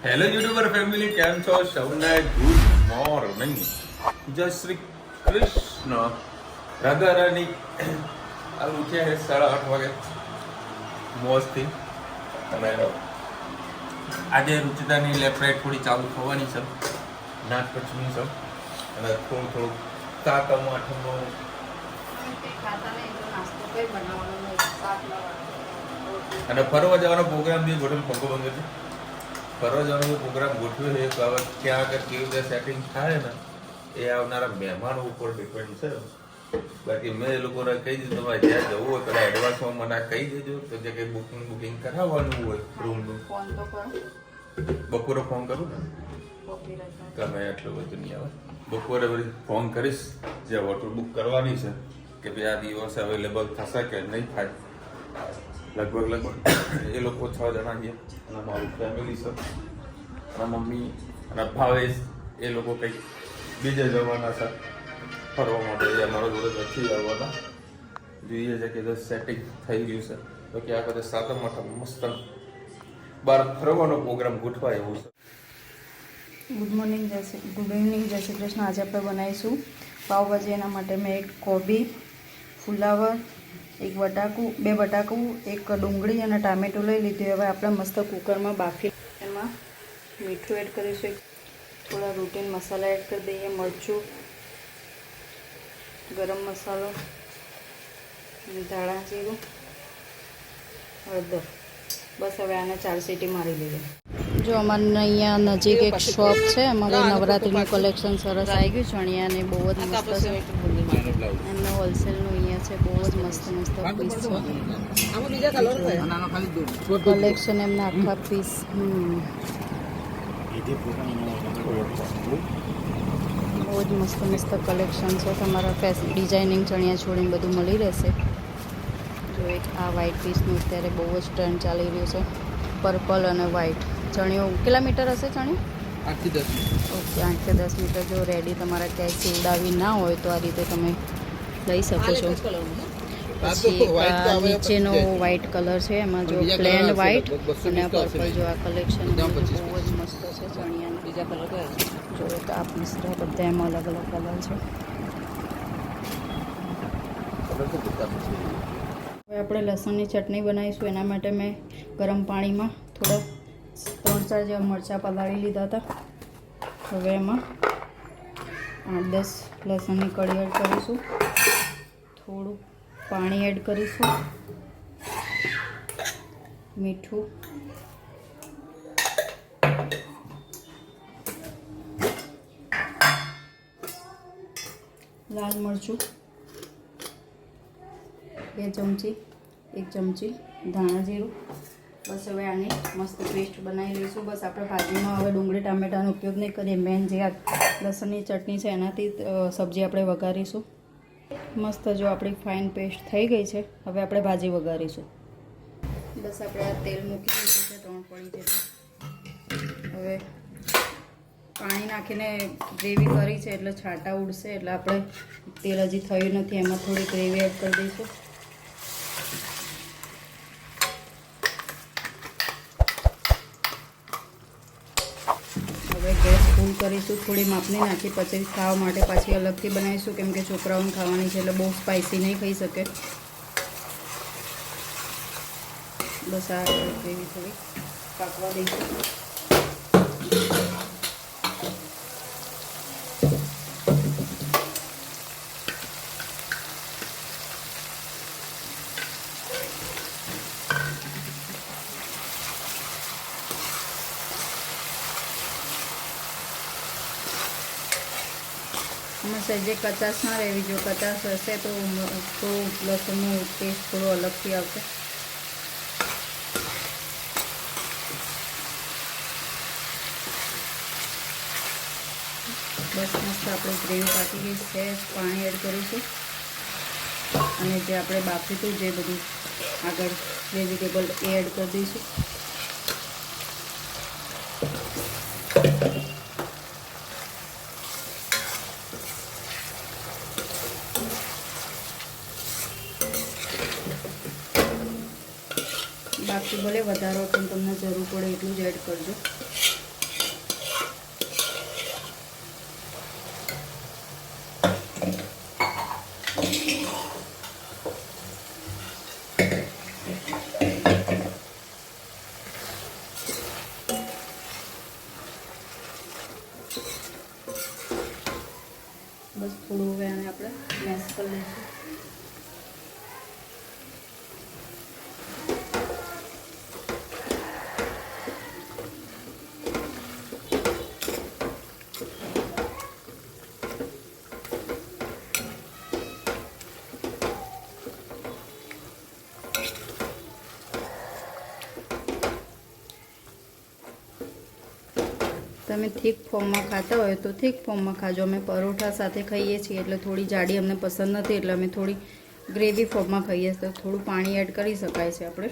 Hello YouTuber family, કેમ છો? સૌને ગુડ મોર્નિંગ, જય શ્રી કૃષ્ણ, રાધા રાની. હાલ ઉઠ્યા છે 8:30 વાગે મોજથી. અને આજે રુચિતાની લેફ્ટ રાઈટ થોડી ચાલુ થવાની છે, નાક પછની છે. અને થોડું તાતમ આઠમનો અને ફરવા જવાનો પ્રોગ્રામ બી ગોઠવ પંકો બંધ છે. ફરવા જવાનો પ્રોગ્રામ ગોઠવ્યો છે, તો હવે ક્યાં આગળ કેવી રીતે સેટિંગ થાય ને એ આવનારા મહેમાનો ઉપર ડિપેન્ડ છે. બાકી મેં એ લોકોને કહી દીધું તમારે જ્યાં જવું હોય પેલા એડવાન્સમાં મને કહી દેજો, તો જે કંઈ બુકિંગ કરાવવાનું હોય રૂમનું. બપોરે ફોન કરું ને, તમે એટલું બધું નહીં આવે. બપોરે બધી ફોન કરીશ જે હોટલ બુક કરવાની છે કે ભાઈ આ દિવસે અવેલેબલ થશે કે નહીં થાય. લગભગ એ લોકો 6 જણા છે અને મારું ફેમિલી છે અને મમ્મી અને ભાવેશ એ લોકો કંઈક બીજે જવાના છે ફરવા માટે. એ અમારા જોડે નથી આવવાના. જોઈએ છે કે સેટિંગ થઈ ગયું છે તો કે આ બધે સાતમ આઠમ મસ્ત બહાર ફરવાનો પ્રોગ્રામ ગોઠવાય એવું છે. ગુડ ઇવનિંગ જય શ્રી કૃષ્ણ. આજે આપણે બનાવીશું પાવભાજી. એના માટે મેં એક કોબી, ફુલાવર, એક બટાકું, 2 બટાકું, એક ડુંગળી અને ટામેટું લઈ લીધું. હવે આપણે મસ્ત કુકરમાં બાફી, એમાં મીઠું એડ કરીશું, થોડા રૂટીન મસાલા એડ કરી દઈએ, મરચું, ગરમ મસાલો, ધાણા જીરું, હળદર. બસ હવે આને 4 સીટી મારી લઈએ. જો અમારે અહીંયા નજીક એક શોપ છે, અમારે નવરાત્રિનું કલેક્શન સરસ આવી ગયું. ચણિયાને બહુ જ મસ્ત છે. એમનો હોલસેલનું અહીંયા છે, બહુ જ મસ્ત પીસ છે. કલેક્શન એમના આખા પીસ. બહુ જ મસ્ત કલેક્શન છે. તમારા ડિઝાઇનિંગ ચણિયા છોડીને બધું મળી રહેશે. જો એક આ વ્હાઇટ પીસનું અત્યારે બહુ જ ટ્રેન્ડ ચાલી રહ્યું છે, પર્પલ અને વ્હાઇટ. ચણિયો કેટલા મીટર હશે? ચણિયો 8 થી 10 મીટર. ઓકે, 8 થી 10 મીટર. જો રેડી તમારા ક્યાંય સીવડાવી ના હોય તો આ રીતે તમે લઈ શકો છો. પછી નીચેનો વ્હાઇટ કલર છે, એમાં જો પ્લેન વ્હાઇટ અને પર્પલ. જો આ કલેક્શન બહુ જ મસ્ત છે ચણિયાના. બીજા કલર જો એક આ પીસ છે, બધા એમાં અલગ અલગ કલર છે. હવે આપણે લસણની ચટણી બનાવીશું. એના માટે મેં ગરમ પાણીમાં થોડા 3-4 જેવા મરચાં પલાળી લીધા હતા. હવે એમાં 8-10 લસણની કળી એડ કરીશું, થોડું પાણી એડ કરીશું, મીઠું, લાલ મરચું 2 ચમચી, 1 ચમચી ધાણા જીરું. બસ હવે આની મસ્ત પેસ્ટ બનાવી લઈશું. બસ આપણે ભાજીમાં હવે ડુંગળી ટામેટાનો ઉપયોગ નહીં કરીએ. મેન જે આ લસણની ચટણી છે એનાથી સબ્જી આપણે વઘારીશું. મસ્ત જો આપણી ફાઇન પેસ્ટ થઈ ગઈ છે. હવે આપણે ભાજી વઘારીશું. બસ આપણે આ તેલ મૂકી દીધું છે 3 પડી જેટલું. હવે પાણી નાખીને ગ્રેવી કરી છે એટલે છાંટા ઉડશે, એટલે આપણે તેલ હજી થયું નથી, એમાં થોડી ગ્રેવી એડ કરી દઈશું. ગેસ ફૂલ કરીશું. થોડી માપની નાખી પછી ખાવા માટે પાછી અલગથી બનાવીશું, કેમ કે છોકરાઓને ખાવાની છે એટલે બહુ સ્પાઇસી નહીં ખાઈ શકે. બસ આ ગ્રેવી થોડી પાકવા દઈશું. આમાં સહેજે કચાશ ના રહેવી. જો કચાશ હશે તો લસણનો ટેસ્ટ થોડો અલગથી આવશે. બસ મસ્ત આપણે ગ્રેવી પાકી ગઈ છે. પાણી એડ કરીશું અને જે આપણે બાફીશું જે બધું આગળ વેજીટેબલ એ એડ કરી દઈશું. બાકી ભલે વધારો પણ તમને જરૂર પડે એટલું જ એડ કરજો. બસ થોડું હવે આને આપણે મેશ કરી લઈશું. તમે થીક ફોર્મમાં ખાતા હોય તો થીક ફોર્મમાં ખાજો. અમે પરોઠા સાથે ખાઈએ છીએ એટલે થોડી જાડી અમને પસંદ નથી, એટલે અમે થોડી ગ્રેવી ફોર્મમાં ખાઈએ તો થોડું પાણી એડ કરી શકાય છે આપણે.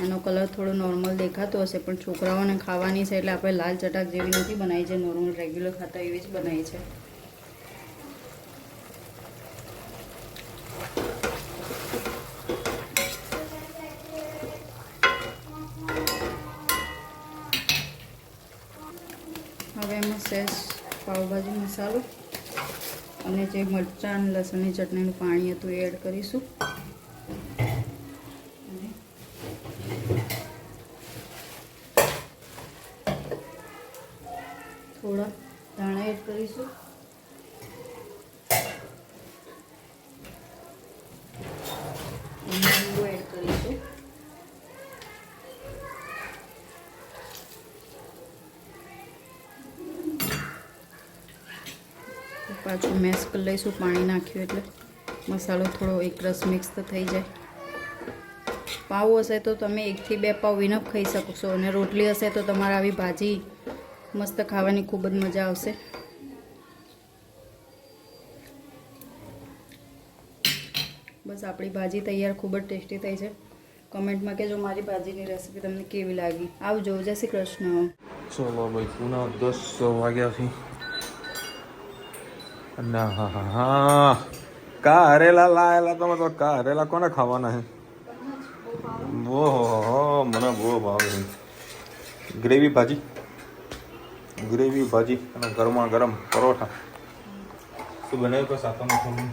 એનો કલર થોડો નોર્મલ દેખાતો હશે પણ છોકરાઓને ખાવાની છે એટલે આપણે લાલ ચટાક જેવી નથી બનાવી છે, નોર્મલ રેગ્યુલર ખાતા એવી જ બનાવી છે. હવે એમાં સહેજ પાવભાજી મસાલો અને જે મરચાં અને લસણની ચટણીનું પાણી હતું એ એડ કરીશું. થોડા ધાણા એડ કરીશું. લીંબુ એડ કરીશું. પાછું મેશ કરી લઈશું પાણી નાખ્યું એટલે મસાલો થોડો એકરસ મિક્સ તો થઈ જાય. પાવ હશે તો તમે 1 થી 2 પાવ વિનફ ખાઈ શકશો અને રોટલી હશે તો તમારે આવી ભાજી મસ્ત ખાવાની ખૂબ જ મજા આવશે. બસ આપણી ભાજી તૈયાર, ખૂબ જ ટેસ્ટી થઈ છે. કમેન્ટમાં કહેજો મારી ભાજીની રેસીપી તમને કેવી લાગી. આવજો. જય શ્રી કૃષ્ણ. ચલો ભાઈ પુના 10 વાગ્યા છે. ના હા હા હા કારેલા લાયેલા તમે તો. કારેલા કોને ખાવાના છે? ઓહો મને બહુ ભાવે છે. ગ્રેવી ભાજી અને ગરમા ગરમ પરોઠા. શું બનાવ્યું તો સાથોનું થોડું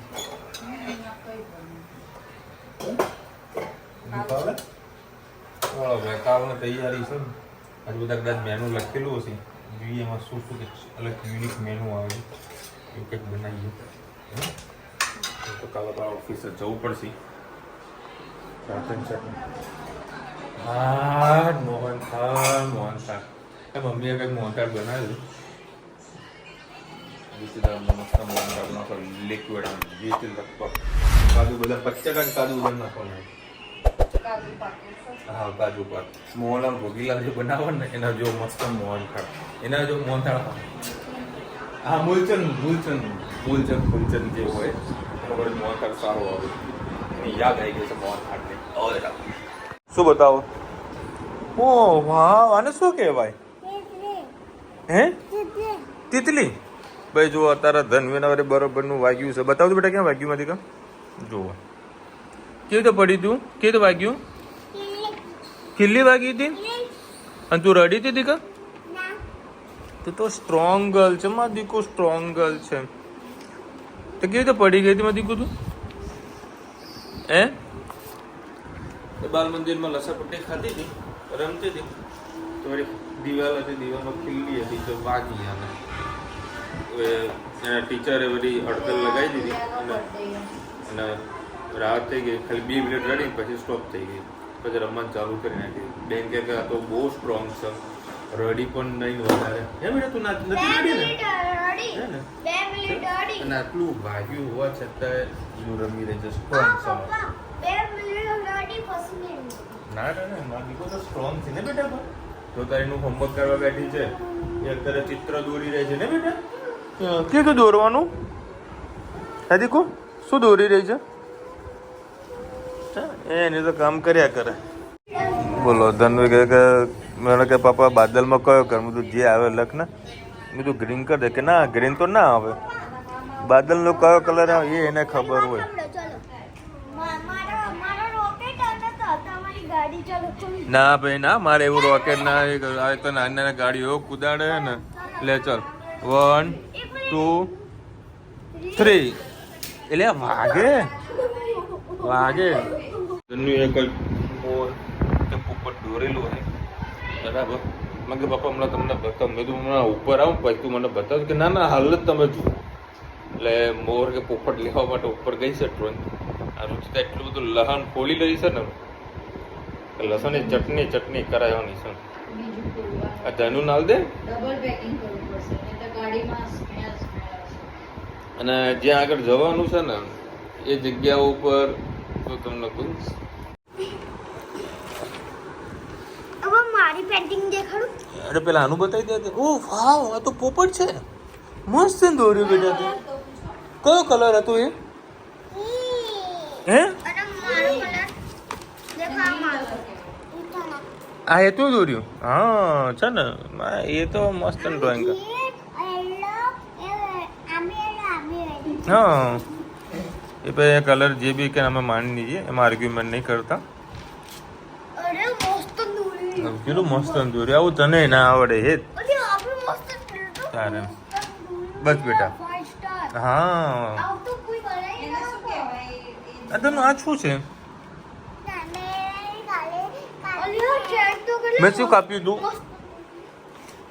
ભાઈ કાલની તૈયારી છે ને. હજુ બધા કદાચ મેનુ લખેલું હશે, જોઈએ એમાં શું શું અલગ યુનિક મેનુ આવે છે એવું કંઈક બનાવીએ. તો કાલે તો ઓફિસે જવું પડશે. હા મોહનથાળ મમ્મીએ કંઈક મોહનથાળ બનાવ્યું. મસ્ત મોહનથાળ નાખો લિક્વિડ કાજુ બધા 50% કાજુ બધા નાખવાના. હા કાજુ પાક મોહનલાલ ભોગીલાલ જે બનાવે ને એના જો મસ્ત મોહનથાળ, એના જો મોહનથાળ. હા મૂલચંદ જે હોય એનો બધો મોહનથાળ સારો આવે. મને યાદ આવી ગયું છે મોહનથાળને. શું બતાવો? ઓ વાહ, આને શું કહેવાય? હે તિતલી? ભાઈ જો અત્યારે ધનવીના બરોબરનું વાગ્યું છે. બતાવજો બેટા ક્યાં વાગ્યું માંથી? કામ જુઓ કેવી રીતે પડી તું? કેવી રીતે વાગ્યું? ખીલ્લી વાગી હતી અને તું રડી હતી દીકા? તું તો સ્ટ્રોંગ ગર્લ છે માં દીકો, સ્ટ્રોંગ ગર્લ છે. તો કેવી રીતે પડી ગઈ હતી માં દીકુ તું? હે બાલ મંદિરમાં લસરપટ્ટી ખાધી હતી, રમતી હતી તો દિવાલ હતી, દિવાલમાં ખીલ્લી હતી તો વાગી. અને એના ટીચરે બધી અડધલ લગાવી દીધી અને રાહત થઈ ગઈ. ખાલી 2 મિનિટ રડી પછી સ્ટોપ થઈ ગઈ. પછી રમવાનું ચાલુ કરી નાખી. બેન કે તો બહુ સ્ટ્રોંગ છે, રડી પણ નહીં વધારે. હે બેટા તું નથી રડી ને? અને આટલું ભાગ્યું હોવા છતાં હું રમી રહી છે. સ્ટ્રોંગ છે. ના મારી દીકરો તો સ્ટ્રોંગ છે ને બેટા. તો તારે એનું હોમવર્ક કરવા બેઠી છે, એ અત્યારે ચિત્ર દોરી રહી છે ને બેટા. કેવું દોરવાનું? હે દીકુ શું દોરી રહી છે? એની તો કામ કર્યા કરે. બોલો ધનવી કે મને કે પાપા બાદલમાં કયો કર? મેં તું જે આવે લખ ને. મેં તું ગ્રીન કર દે. કે ના ગ્રીન તો ના આવે, બાદલનો કયો કલર આવે એ એને ખબર હોય. ના ભાઈ ના, મારે એવું રોકેટ ના આવે તો નાની નાની ગાડીઓ કુદાડે ને. લે ચાલ 1 2 3 એટલે વાગે એક ઉપર દોરેલું હોય બરાબર. મેં કે પપ્પા હમણાં તમને બતાવ. મેં તું હમણાં ઉપર આવું પછી તું મને બતાવ. કે ના હાલ જ તમે જુઓ. એટલે મોર કે પોપટ લેવા માટે ઉપર ગઈ છે ટ્રેન. આ રુચિતા એટલું બધું લસણ ફોલી રહી છે ને કે લસણની ચટણી કરાવવાની છે. બીજું ખોલવાનું. આ ધનું નાલ દે ડબલ પેકિંગ કરવું પડશે નહીં તો ગાડીમાં સ્મેલ આવશે. અને જ્યાં આગળ જવાનું છે ને એ જગ્યા ઉપર તો તમને કહું હવે મારી પેન્ટિંગ દેખાડું. અરે પેલા આનું બતાવી દે. ઓ વાવ, આ તો પોપટ છે. મસ્ત દોર્યું બેટા તે. કયો કલર હતો એ? હે અને મારો કલર દેખો આ મારો. આ એ તું દોર્યું? હા છે ને, એ તો મસ્ત ડ્રોઈંગ કર. हाँ ये पे कलर जे भी के हमें मान लीजिए, हम आर्ग्यूमेंट नहीं करता. અરે મસ્ત દોરી. કેટલું મસ્ત દોર્યું. આવું તને ના આવડે હે અરે આપણે મસ્ત દોરી. તારે. બસ બેટા. 5 સ્ટાર. હા આવ તો કોઈ કરે એને શું કહેવાય? આ તને આ શું છે? અલ્યો ચેક તો કરી. મેં શું કાપ્યું તું?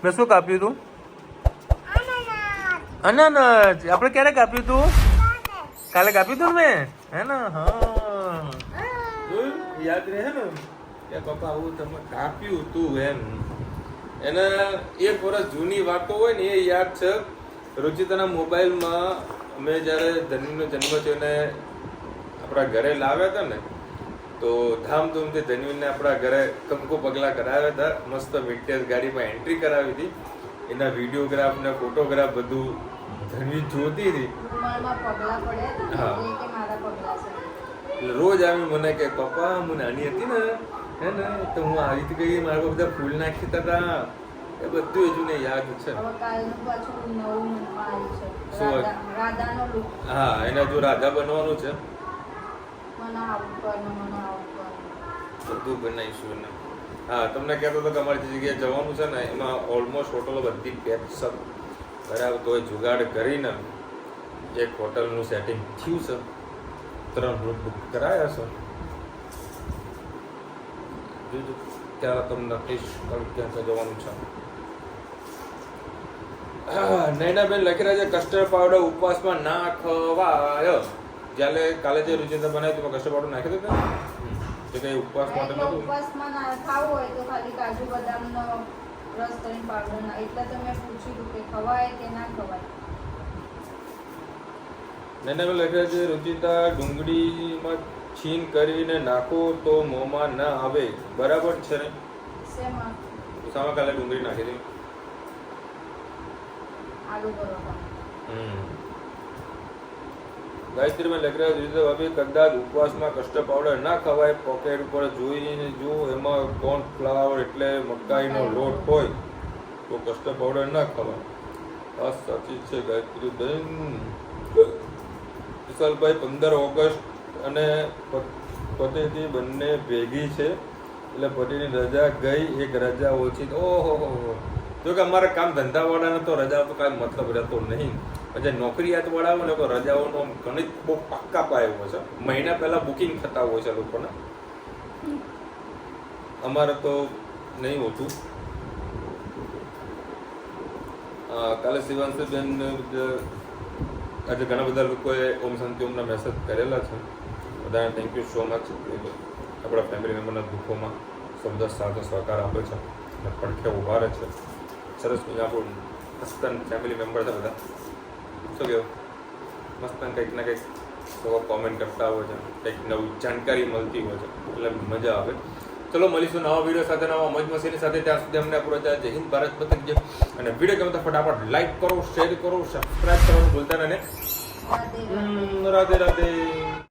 મેં શું કાપ્યું તું? અનાનસ. આપણે ક્યારે કાપ્યું તું? કાલે કાપ્યું તું મેં, હે ને? હા યાદ રહે ને કે પપ્પા આવું તમે કાપ્યું તું એમ. એને એક વર્ષ જૂની વાતો હોય ને એ યાદ છે. રુચિતાના મોબાઈલમાં અમે જ્યારે ધન્વીનો જન્મ થયો ને આપણા ઘરે લાવ્યા હતા ને, તો ધામધૂમથી ધન્વીને આપણા ઘરે કંકુ પગલા કરાવ્યા હતા. મસ્ત વિન્ટેજ ગાડીમાં એન્ટ્રી કરાવી હતી. એના વિડીયોગ્રાફ ને ફોટોગ્રાફ બધું ધન્વી જોતી હતી. રૂમાલમાં પગલાં પડ્યા હતા હા. એટલે કે મારા પગલાં છે. એટલે રોજ આવી મને કે પપ્પા હું નાની હતી ને હે ને તો હું આવી હતી ગઈ, મારા પર બધા ફૂલ નાખી હતા. એ બધું હજુ ને યાદ છે. હવે કાલનું પાછું નવું મનમાં આવ્યું છે. શું? રાધાનો લુક. હા, એના જો રાધા બનવાનું છે. મને આવું કર ને મને આવું કર. બધું બનાવીશું ને. હા, તમને કહેતો હતો કે અમારી જે જગ્યાએ જવાનું છે ને એમાં ઓલમોસ્ટ હોટલો બધી પેક છે બરાબર. તો એ જુગાડ કરીને એક હોટલનું સેટિંગ થયું છે. 3 રૂમ બુક કરાયા છે. જોજો ત્યારે તમને કહીશ ક્યાં જવાનું છે. નૈનાબેન લખી રહ્યા છે કસ્ટર્ડ પાવડર ઉપવાસમાં ના ખવાય. જ્યારે કાલે જે રુચિતા બનાવી તેમાં કસ્ટર્ડ પાવડર નાખી દીધો કે કઈ ઉપવાસ માટે એટલે નતું. ઉપવાસમાં ના ખાવું હોય તો ખાલી કાજુ બદામનો રસ કરીને પાવડર ના. એટલે તો મેં પૂછ્યું હતું કે ખવાય કે ના ખવાય. નૈનાબેન લખી રહ્યા છે રુચિતા ડુંગળીમાં છીન કરીને નાખો તો મોંમાં ના આવે. બરાબર છે ને? શેમાં? સામા કાલે ડુંગળી નાખી હતી. આલુ પરોઠા. ગાયત્રીમાં લખી રહ્યા છે ભાભી કદાચ ઉપવાસમાં કસ્ટર્ડ પાવડર ના ખવાય. પોકેટ ઉપર જોઈને જો એમાં કોર્નફ્લાવર એટલે મકાઈનો લોટ હોય તો કસ્ટર્ડ પાવડર ના ખવાય. આ સાચી છે ગાયત્રીબેન. વિશાલભાઈ 15 ઓગસ્ટ અને પતિથી બંને ભેગી છે એટલે પતિની રજા ગઈ, એક રજા ઓછી. ઓહો, જો કે અમારા કામ ધંધાવાળાને તો રજા તો કાંઈ મતલબ રહેતો નહીં. પછી નોકરીયાતવાળા હોય ને તો રજાઓનો ગણિત બહુ પાક્કા પાયો હોય છે. મહિના પહેલા બુકિંગ થતા હોય છે લોકોને. અમારે તો નહીં હોતું. કાલે શિવાંશુબેન આજે ઘણા બધા લોકોએ ઓમ શાંતિ ઓમના મેસેજ કરેલા છે. બધાને થેન્ક યુ સો મચ. આપણા ફેમિલી મેમ્બરના દુઃખોમાં શબ્દ સાથે સહકાર આપે છે અને પડખે ઊભા રહે છે. સરસ આપણું મસ્તન ફેમિલી મેમ્બર છે બધા. શું કહેવું? મસ્તન કંઈક ના કંઈક લોકો કોમેન્ટ કરતા હોય છે, કંઈક નવી જાણકારી મળતી હોય છે એટલે મજા આવે. ચલો મળીશું નવા વિડીયો સાથે, નવા મોજ મસ્તીની સાથે. ત્યાં સુધી અમને આપણો જય હિન્દ, ભારત માતા કી જય. અને વિડીયો ગમે તો ફટાફટ લાઈક કરો, શેર કરો, સબસ્ક્રાઇબ કરવાનું ભૂલતા નહીં. રાધે રાધે. રાધે રાધે.